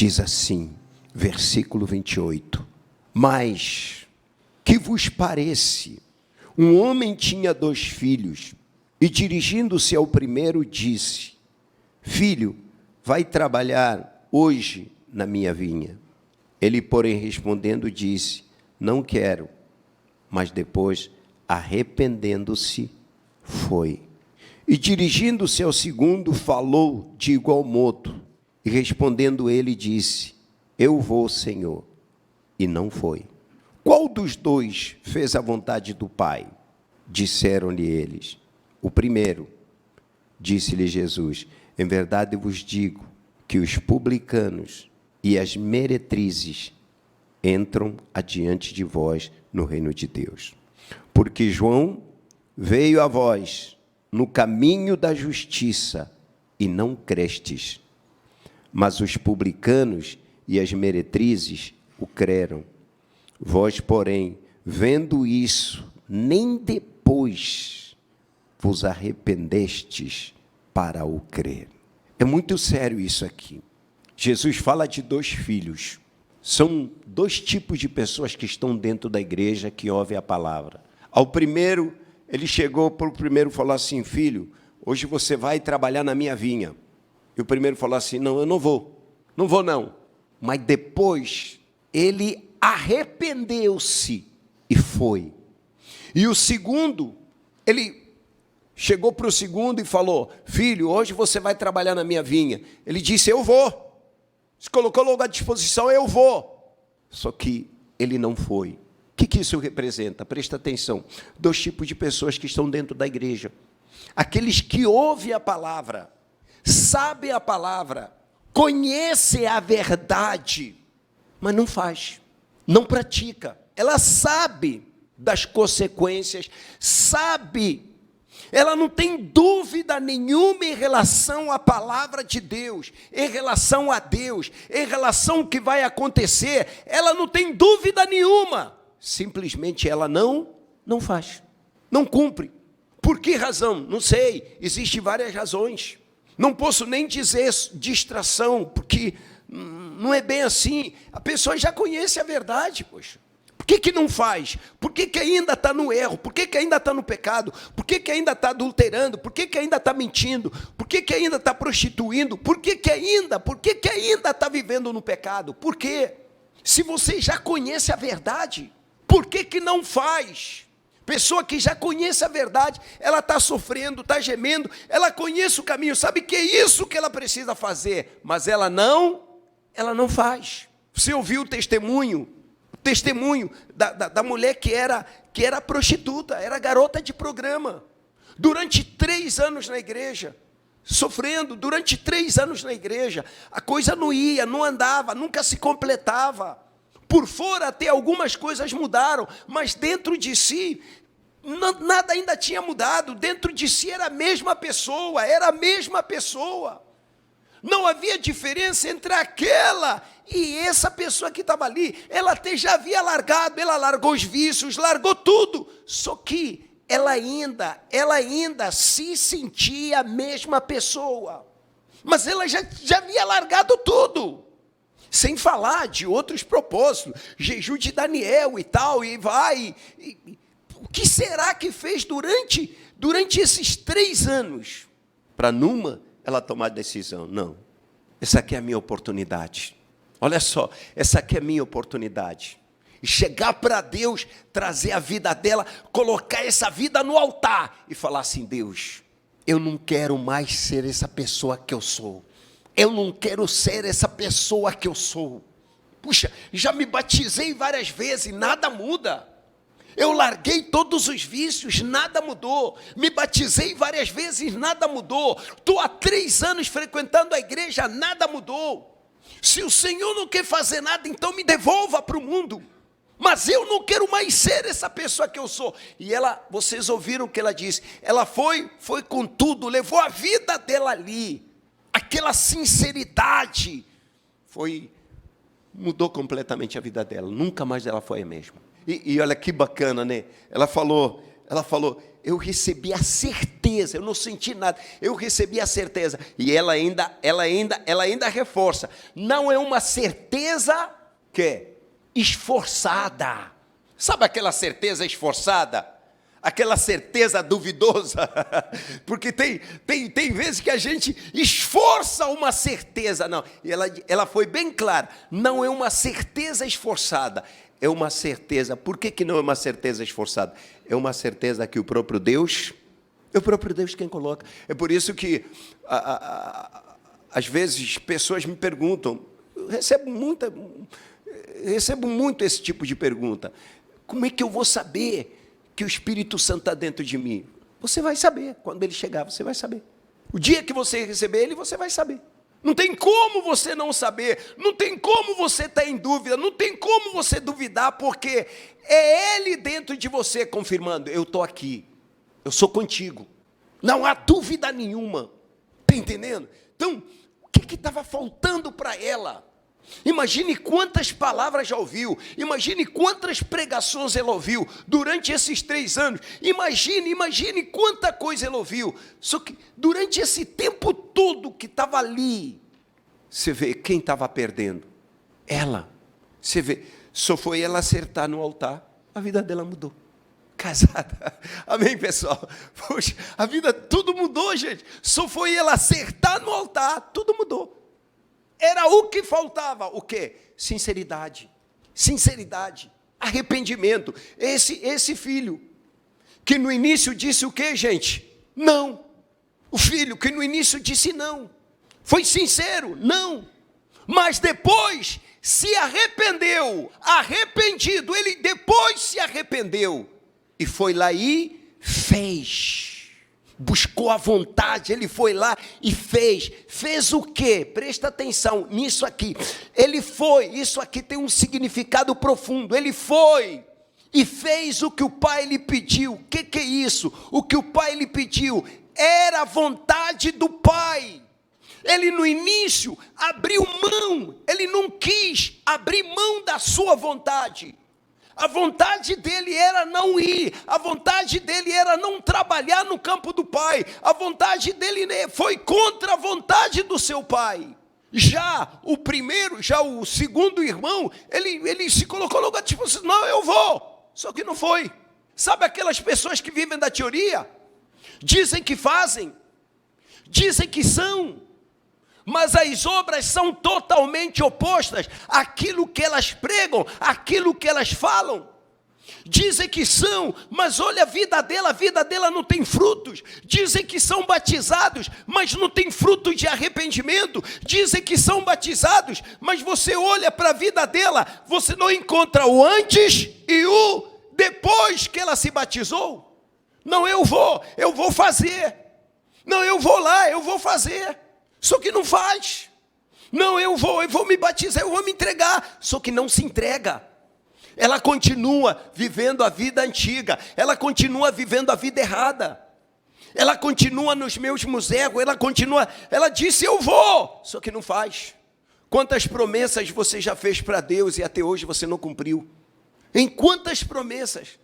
diz assim, versículo 28. Mas, que vos parece? Um homem tinha 2 filhos, e dirigindo-se ao primeiro, disse: Filho, vai trabalhar hoje na minha vinha. Ele, porém, respondendo, disse: Não quero. Mas depois, arrependendo-se, foi. E dirigindo-se ao segundo, falou de igual modo. E respondendo ele, disse: Eu vou, Senhor. E não foi. Qual dos 2 fez a vontade do Pai? Disseram-lhe eles: O primeiro. Disse-lhe Jesus: Em verdade vos digo que os publicanos e as meretrizes entram adiante de vós no reino de Deus. Porque João veio a vós no caminho da justiça e não crestes, mas os publicanos e as meretrizes o creram. Vós, porém, vendo isso, nem depois vos arrependestes para o crer. É muito sério isso aqui. Jesus fala de 2 filhos. São 2 tipos de pessoas que estão dentro da igreja que ouvem a palavra. Ao primeiro, ele chegou para o primeiro e falou assim: Filho, hoje você vai trabalhar na minha vinha. E o primeiro falou assim: Não, eu não vou. Não vou não. Mas depois, ele arrependeu-se e foi. E o segundo, ele chegou para o segundo e falou: Filho, hoje você vai trabalhar na minha vinha. Ele disse: Eu vou. Se colocou logo à disposição: Eu vou. Só que ele não foi. O que isso representa? Presta atenção. 2 tipos de pessoas que estão dentro da igreja. Aqueles que ouvem a palavra, sabem a palavra, conhecem a verdade, mas não faz, não pratica. Ela sabe das consequências, sabe. Ela não tem dúvida nenhuma em relação à palavra de Deus, em relação a Deus, em relação ao que vai acontecer. Ela não tem dúvida nenhuma. Simplesmente ela não faz, não cumpre. Por que razão? Não sei, existem várias razões. Não posso nem dizer distração, porque não é bem assim. A pessoa já conhece a verdade, poxa. Por que não faz? Por que ainda está no erro? Por que ainda está no pecado? Por que ainda está adulterando? Por que ainda está mentindo? Por que ainda está prostituindo? Por que ainda está vivendo no pecado? Por quê? Se você já conhece a verdade, por que não faz? Pessoa que já conhece a verdade, ela está sofrendo, está gemendo, ela conhece o caminho, sabe que é isso que ela precisa fazer, mas ela não faz. Você ouviu o testemunho da mulher que era prostituta, era garota de programa, durante 3 anos na igreja, sofrendo, durante 3 anos na igreja, a coisa não ia, não andava, nunca se completava. Por fora até algumas coisas mudaram, mas dentro de si, nada ainda tinha mudado. Dentro de si era a mesma pessoa, Não havia diferença entre aquela e essa pessoa que estava ali. Ela até já havia largado, ela largou os vícios, largou tudo. Só que ela ainda se sentia a mesma pessoa. Mas ela já havia largado tudo. Sem falar de outros propósitos, jejum de Daniel e tal, e vai. O que será que fez durante esses 3 anos? Para numa ela tomar decisão. Não, essa aqui é a minha oportunidade. Olha só, essa aqui é a minha oportunidade. E chegar para Deus, trazer a vida dela, colocar essa vida no altar e falar assim: Deus, eu não quero mais ser essa pessoa que eu sou. Eu não quero ser essa pessoa que eu sou. Puxa, já me batizei várias vezes, nada muda. Eu larguei todos os vícios, nada mudou. Me batizei várias vezes, nada mudou. Estou há 3 anos frequentando a igreja, nada mudou. Se o Senhor não quer fazer nada, então me devolva para o mundo. Mas eu não quero mais ser essa pessoa que eu sou. E ela, vocês ouviram o que ela disse. Ela foi com tudo, levou a vida dela ali. Aquela sinceridade mudou completamente a vida dela. Nunca mais ela foi a mesma. E olha que bacana, né? Ela falou, eu recebi a certeza, eu não senti nada, eu recebi a certeza. E ela ainda reforça. Não é uma certeza que esforçada. Sabe aquela certeza esforçada? Aquela certeza duvidosa? Porque tem vezes que a gente esforça uma certeza. Não, e ela foi bem clara. Não é uma certeza esforçada. É uma certeza. Por que não é uma certeza esforçada? É uma certeza que o próprio Deus, é o próprio Deus quem coloca. É por isso que, às vezes, pessoas me perguntam, eu recebo muito esse tipo de pergunta. Como é que eu vou saber que o Espírito Santo está dentro de mim? Você vai saber. Quando ele chegar, você vai saber. O dia que você receber ele, você vai saber. Não tem como você não saber, não tem como você estar em dúvida, não tem como você duvidar, porque é Ele dentro de você confirmando, eu estou aqui, eu sou contigo. Não há dúvida nenhuma. Está entendendo? Então, o que estava faltando para ela? Imagine quantas palavras já ouviu, imagine quantas pregações ela ouviu durante esses 3 anos, imagine quanta coisa ela ouviu, só que durante esse tempo todo que estava ali, você vê quem estava perdendo? Ela. Você vê, só foi ela acertar no altar, a vida dela mudou. Casada, amém pessoal? Poxa, a vida, tudo mudou, gente, só foi ela acertar no altar, tudo mudou. Era o que faltava, o quê? Sinceridade, arrependimento. Esse filho, que no início disse o quê, gente? Não. O filho que no início disse não, foi sincero, não. Mas depois se arrependeu, arrependido, ele depois se arrependeu. E foi lá e fez. Buscou a vontade, ele foi lá e fez. Fez o quê? Presta atenção nisso aqui. Ele foi, isso aqui tem um significado profundo. Ele foi e fez o que o pai lhe pediu. O que é isso? O que o pai lhe pediu era a vontade do pai. Ele no início abriu mão, ele não quis abrir mão da sua vontade. A vontade dele era não ir, a vontade dele era não trabalhar no campo do pai, a vontade dele foi contra a vontade do seu pai. Já o segundo irmão, ele se colocou no lugar, tipo assim, não, eu vou, só que não foi. Sabe aquelas pessoas que vivem da teoria? Dizem que fazem, dizem que são, mas as obras são totalmente opostas àquilo que elas pregam, àquilo que elas falam. Dizem que são, mas olha a vida dela não tem frutos. Dizem que são batizados, mas não tem fruto de arrependimento. Dizem que são batizados, mas você olha para a vida dela, você não encontra o antes e o depois que ela se batizou. Não, eu vou fazer. Não, eu vou lá, eu vou fazer. Só que não faz. Não, eu vou me batizar, eu vou me entregar. Só que não se entrega. Ela continua vivendo a vida antiga. Ela continua vivendo a vida errada. Ela continua nos mesmos erros. Ela disse, eu vou. Só que não faz. Quantas promessas você já fez para Deus e até hoje você não cumpriu? Em quantas promessas?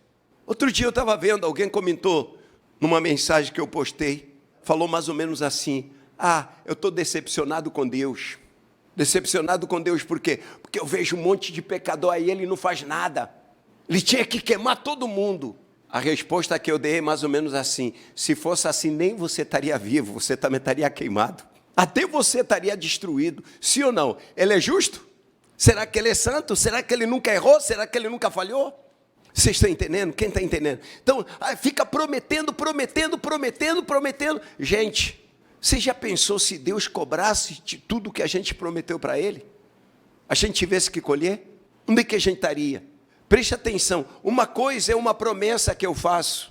Outro dia eu estava vendo, alguém comentou numa mensagem que eu postei. Falou mais ou menos assim. Eu estou decepcionado com Deus. Decepcionado com Deus por quê? Porque eu vejo um monte de pecador aí, ele não faz nada. Ele tinha que queimar todo mundo. A resposta que eu dei é mais ou menos assim. Se fosse assim, nem você estaria vivo, você também estaria queimado. Até você estaria destruído. Sim ou não? Ele é justo? Será que ele é santo? Será que ele nunca errou? Será que ele nunca falhou? Vocês estão entendendo? Quem está entendendo? Então, fica prometendo. Gente, você já pensou se Deus cobrasse de tudo que a gente prometeu para Ele? A gente tivesse que colher? Onde é que a gente estaria? Preste atenção, uma coisa é uma promessa que eu faço.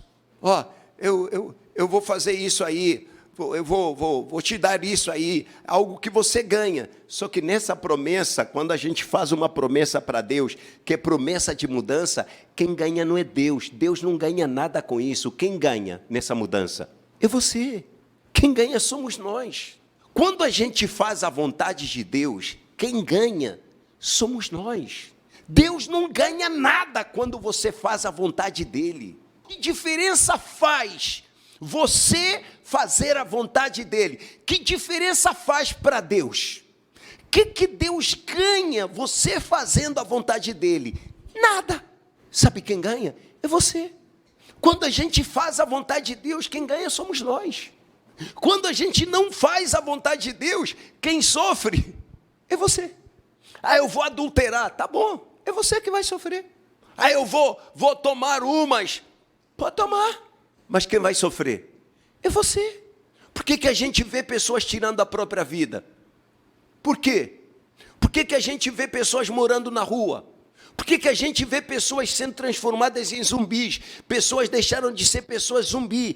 Eu vou fazer isso aí, eu vou te dar isso aí, algo que você ganha. Só que nessa promessa, quando a gente faz uma promessa para Deus, que é promessa de mudança, quem ganha não é Deus. Deus não ganha nada com isso. Quem ganha nessa mudança? É você. Quem ganha somos nós. Quando a gente faz a vontade de Deus, quem ganha somos nós. Deus não ganha nada quando você faz a vontade dEle. Que diferença faz você fazer a vontade dele? Que diferença faz para Deus? O que Deus ganha você fazendo a vontade dele? Nada. Sabe quem ganha? É você. Quando a gente faz a vontade de Deus, quem ganha somos nós. Quando a gente não faz a vontade de Deus, quem sofre é você. Eu vou adulterar, tá bom, é você que vai sofrer. Eu vou tomar umas, pode tomar, mas quem vai sofrer é você. Por que a gente vê pessoas tirando a própria vida? Por quê? Por que a gente vê pessoas morando na rua? Por que a gente vê pessoas sendo transformadas em zumbis? Pessoas deixaram de ser pessoas zumbi.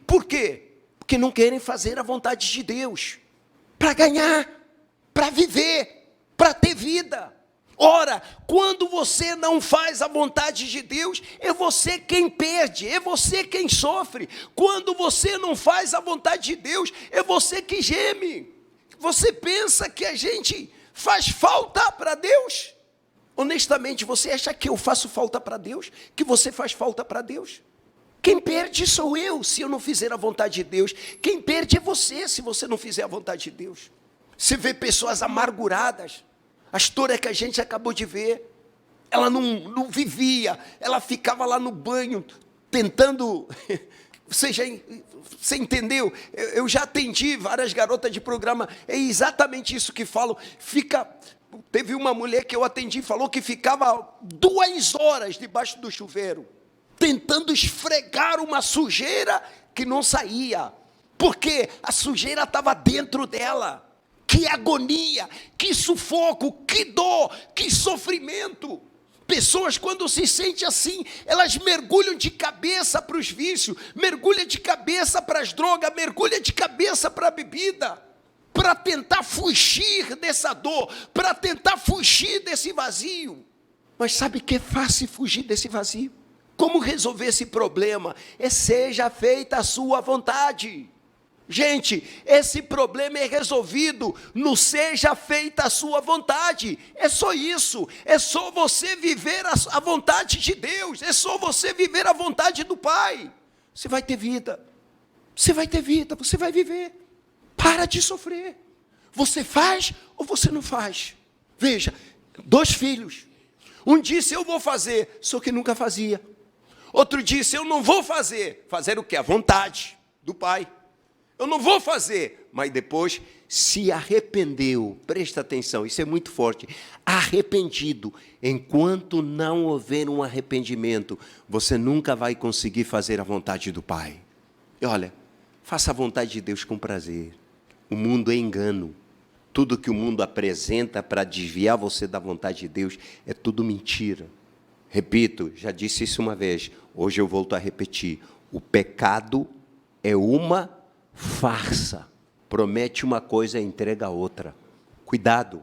Por quê? Porque não querem fazer a vontade de Deus. Para ganhar, para viver, para ter vida. Ora, quando você não faz a vontade de Deus, é você quem perde, é você quem sofre. Quando você não faz a vontade de Deus, é você que geme. Você pensa que a gente faz falta para Deus? Honestamente, você acha que eu faço falta para Deus? Que você faz falta para Deus? Quem perde sou eu, se eu não fizer a vontade de Deus. Quem perde é você, se você não fizer a vontade de Deus. Você vê pessoas amarguradas. A história que a gente acabou de ver. Ela não vivia, ela ficava lá no banho, tentando... Você entendeu? Eu já atendi várias garotas de programa, é exatamente isso que falam. Teve uma mulher que eu atendi, falou que ficava 2 horas debaixo do chuveiro, tentando esfregar uma sujeira que não saía, porque a sujeira estava dentro dela. Que agonia, que sufoco, que dor, que sofrimento. Pessoas, quando se sentem assim, elas mergulham de cabeça para os vícios, mergulham de cabeça para as drogas, mergulham de cabeça para a bebida, para tentar fugir dessa dor, para tentar fugir desse vazio. Mas sabe que é fácil fugir desse vazio? Como resolver esse problema? Seja feita a sua vontade. Gente, esse problema é resolvido no seja feita a sua vontade. É só isso. É só você viver a vontade de Deus. É só você viver a vontade do Pai. Você vai ter vida. Você vai ter vida, você vai viver. Para de sofrer. Você faz ou você não faz? Veja, 2 filhos. Um disse, eu vou fazer, só que nunca fazia. Outro disse, eu não vou fazer. Fazer o quê? A vontade do Pai. Eu não vou fazer, mas depois se arrependeu. Presta atenção, isso é muito forte. Arrependido. Enquanto não houver um arrependimento, você nunca vai conseguir fazer a vontade do Pai. E olha, faça a vontade de Deus com prazer. O mundo é engano. Tudo que o mundo apresenta para desviar você da vontade de Deus é tudo mentira. Repito, já disse isso uma vez, hoje eu volto a repetir. O pecado é uma farsa, promete uma coisa e entrega outra. Cuidado,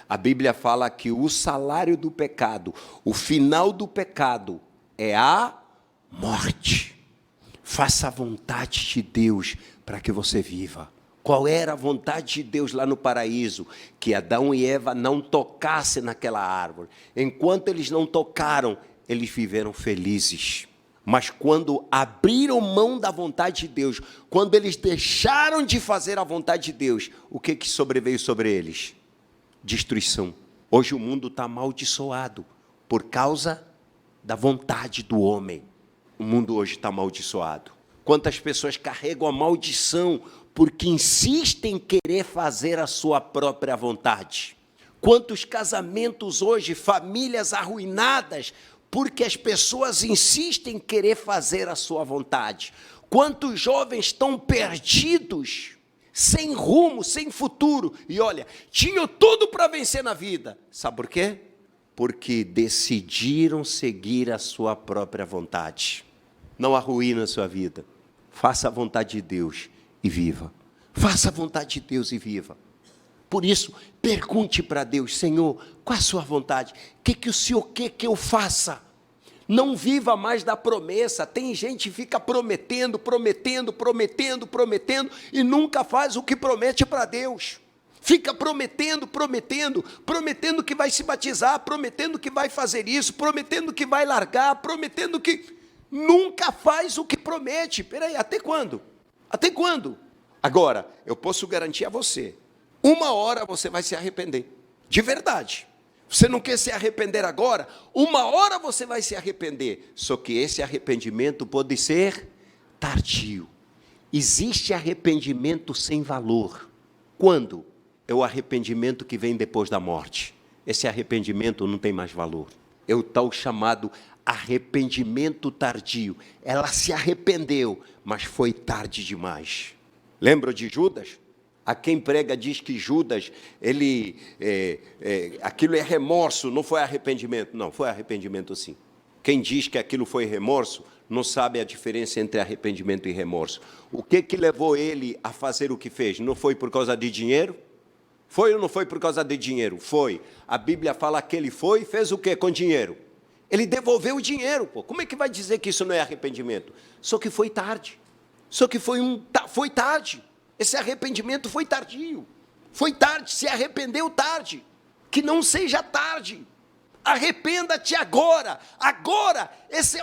a Bíblia fala que o salário do pecado, o final do pecado é a morte. Faça a vontade de Deus para que você viva. Qual era a vontade de Deus lá no paraíso? Que Adão e Eva não tocassem naquela árvore. Enquanto eles não tocaram, eles viveram felizes. Mas quando abriram mão da vontade de Deus, quando eles deixaram de fazer a vontade de Deus, o que sobreveio sobre eles? Destruição. Hoje o mundo está amaldiçoado por causa da vontade do homem. O mundo hoje está amaldiçoado. Quantas pessoas carregam a maldição porque insistem em querer fazer a sua própria vontade? Quantos casamentos hoje, famílias arruinadas, porque as pessoas insistem em querer fazer a sua vontade. Quantos jovens estão perdidos, sem rumo, sem futuro. E olha, tinham tudo para vencer na vida. Sabe por quê? Porque decidiram seguir a sua própria vontade. Não arruína a sua vida. Faça a vontade de Deus e viva. Faça a vontade de Deus e viva. Por isso, pergunte para Deus, Senhor, qual é a sua vontade? O que o Senhor quer que eu faça? Não viva mais da promessa. Tem gente que fica prometendo e nunca faz o que promete para Deus. Fica prometendo que vai se batizar, prometendo que vai fazer isso, prometendo que vai largar, prometendo que... nunca faz o que promete. Peraí, até quando? Até quando? Agora, eu posso garantir a você, uma hora você vai se arrepender, de verdade. Você não quer se arrepender agora? Uma hora você vai se arrepender. Só que esse arrependimento pode ser tardio. Existe arrependimento sem valor. Quando? É o arrependimento que vem depois da morte. Esse arrependimento não tem mais valor. É o tal chamado arrependimento tardio. Ela se arrependeu, mas foi tarde demais. Lembra de Judas? A quem prega diz que Judas, aquilo é remorso, não foi arrependimento. Não, foi arrependimento sim. Quem diz que aquilo foi remorso, não sabe a diferença entre arrependimento e remorso. O que levou ele a fazer o que fez? Não foi por causa de dinheiro? Foi ou não foi por causa de dinheiro? Foi. A Bíblia fala que ele foi e fez o quê com dinheiro? Ele devolveu o dinheiro. Pô. Como é que vai dizer que isso não é arrependimento? Só que foi tarde. Só que foi tarde. Esse arrependimento foi tardio. Foi tarde, se arrependeu tarde. Que não seja tarde. Arrependa-te agora. Agora,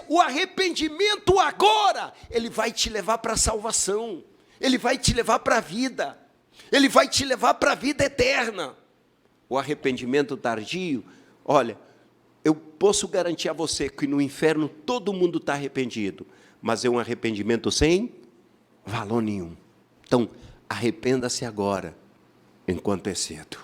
o arrependimento agora, ele vai te levar para a salvação. Ele vai te levar para a vida. Ele vai te levar para a vida eterna. O arrependimento tardio, olha, eu posso garantir a você que no inferno todo mundo está arrependido, mas é um arrependimento sem valor nenhum. Então, arrependa-se agora, enquanto é cedo.